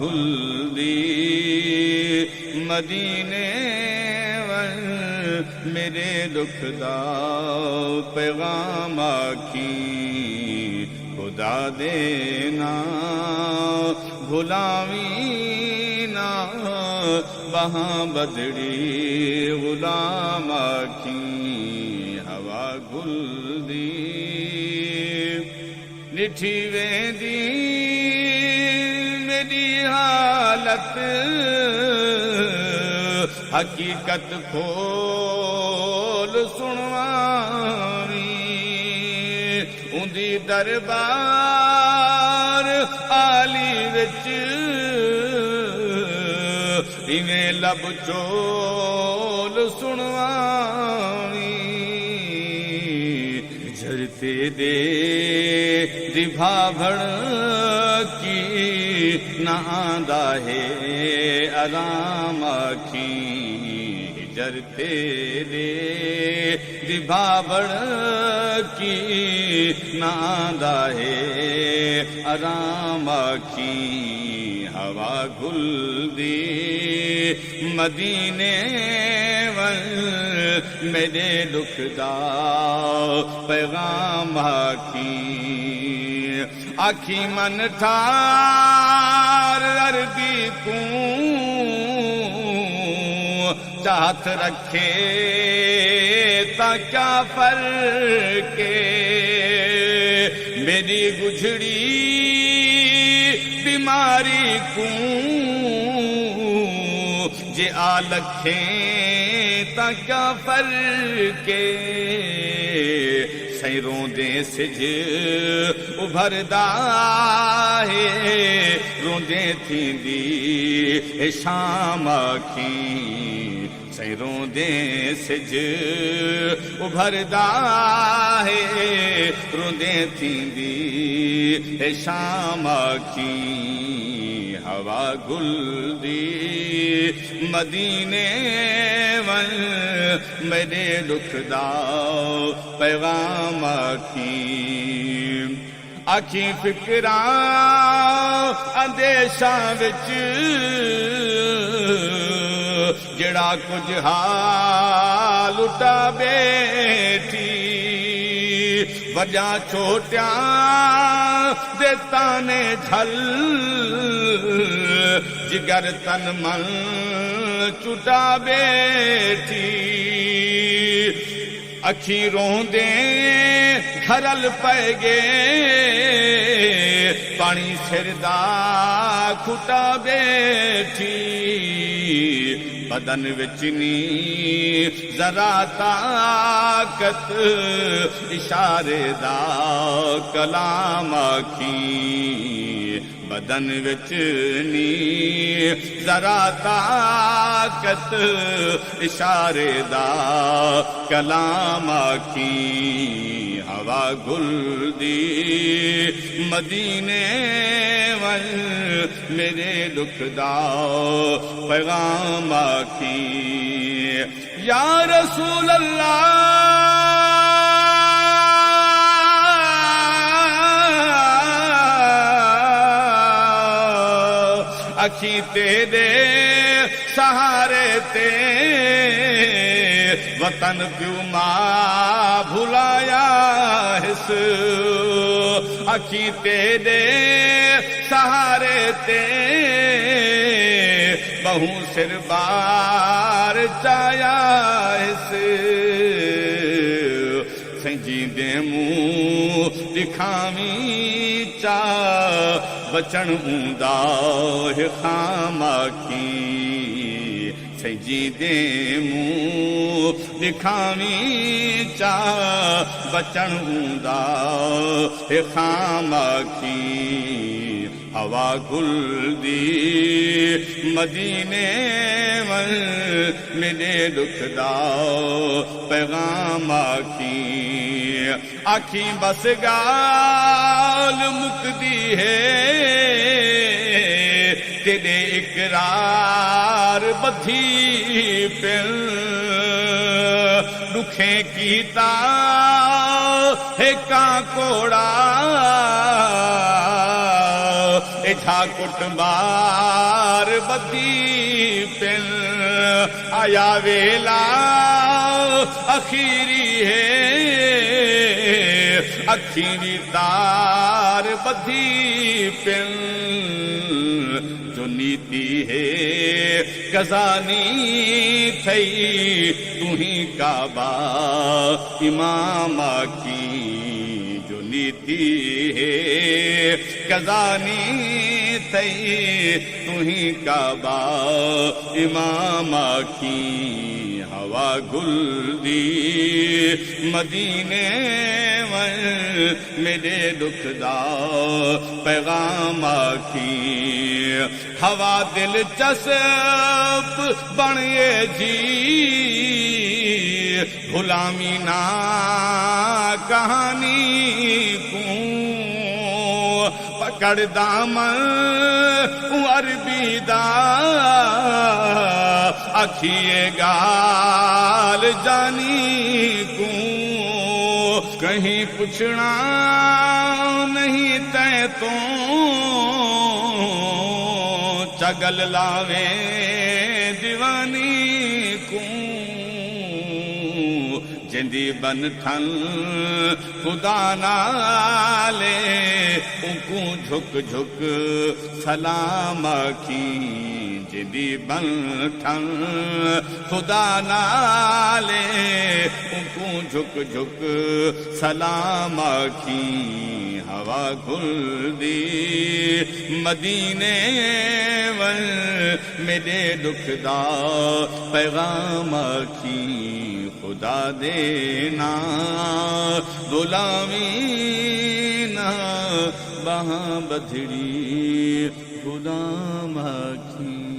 घुलदी मदीने वल मेरे दुख दा पैगाम आखी खुदा देना भुलावी ना वहाँ बदड़ी गुलाम आखी हवा घुलदी निठी वेंदी मेरी हालत हकीकत खोल सुनवावी उंदी दरबार आली विच इवें लब चोल सुनवावी झरते दे दिभाभण की ना आंदा है आराम आखी जरते दे दिभाभण की ना आंदा है आराम आखी हवा घुलदी मदीने वल मेरे दुख दा पैगाम आखी आखी मन ठार अरबी तू चाहत रखे ता क्या फर्क मेरी गुजड़ी बीमारी को जे आ लखे ता क्या फर्क सैरों दे सिज उभरदा है रोंदे थींदी शाम आखी सैरों दे सिज उभरदा है रोंदे थींदी शाम आखी हवा घुलदी मदीने वल मेरे दुख दा पैगाम आखी आखी फिक्रा अंदेशा विच जड़ा कुछ हाल उठा बैठी वजा छोटिया देता ने झल जिगर तन मन चुटा बैठी अखी रोंदे घरल पै गए पानी सिरदा खुटा बैठी बदन विच नी जरा ताकत इशारे दा कलाम आखी बदन विच नी जरा ताकत इशारे दा कलाम आखी हवा घुलदी मदीने वल मेरे दुख दा पैगाम आखी या रसूल अल्लाह अखी तेरे सहारे ते वतन क्यों मां भुलाया हिस अखी तेरे सहारे ते बहु सिर बार चाया हिस संजी दे मुंह दिखावी चा बचन ऊंदा है खाम आखी सजी दे मुंह दिखावी चा बचन ऊंदा है खाम आखी हवा घुलदी मदीने वल मेरे दुख दा पैगाम आखी आखी बस गाल मुकदी है तेरे इकरार बधी पिल दुखे कीता है का कोड़ा इठा कुटबा किरदार बधी पिन आया वेला अखीरी है अखीरी तार बधी पिन जो नीति है गजानी थई तुही काबा इमाम की जो नीति है गजानी थई तुही काबा इमाम की हवा गुल दी मदीने में मेरे दुख दा पैगाम की हवा दिलचस्प बनिए जी गुलामी ना कहानी को पकड़ दामन अरबी दा अखिए गाल जानी को कहीं पूछना नहीं तय तो चगल लावे दीवानी को जिंदी बन ठन खुदा नाले उनको झुक झुक सलाम की जिंदी बन ठन खुदा नाले उनको झुक झुक सलाम की हवा घुल दी मदीने वन मेरे दुख दा पैगाम की खुदा देना गुलामी ना बहा बधड़ी खुदा की